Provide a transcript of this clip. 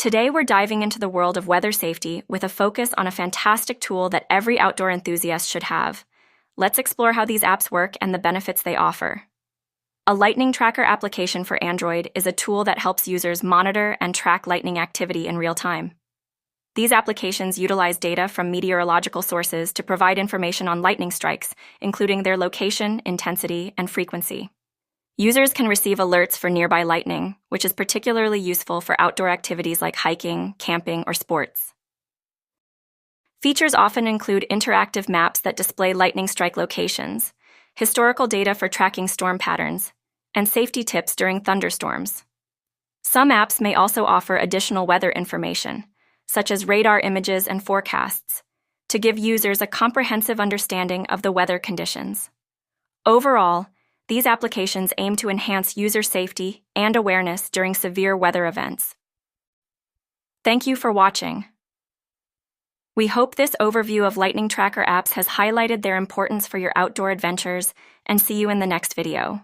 Today, we're diving into the world of weather safety with a focus on a fantastic tool that every outdoor enthusiast should have. Let's explore how these apps work and the benefits they offer. A lightning tracker application for Android is a tool that helps users monitor and track lightning activity in real time. These applications utilize data from meteorological sources to provide information on lightning strikes, including their location, intensity, and frequency. Users can receive alerts for nearby lightning, which is particularly useful for outdoor activities like hiking, camping, or sports. Features often include interactive maps that display lightning strike locations, historical data for tracking storm patterns, and safety tips during thunderstorms. Some apps may also offer additional weather information, such as radar images and forecasts, to give users a comprehensive understanding of the weather conditions. Overall, these applications aim to enhance user safety and awareness during severe weather events. Thank you for watching. We hope this overview of Lightning Tracker apps has highlighted their importance for your outdoor adventures, and see you in the next video.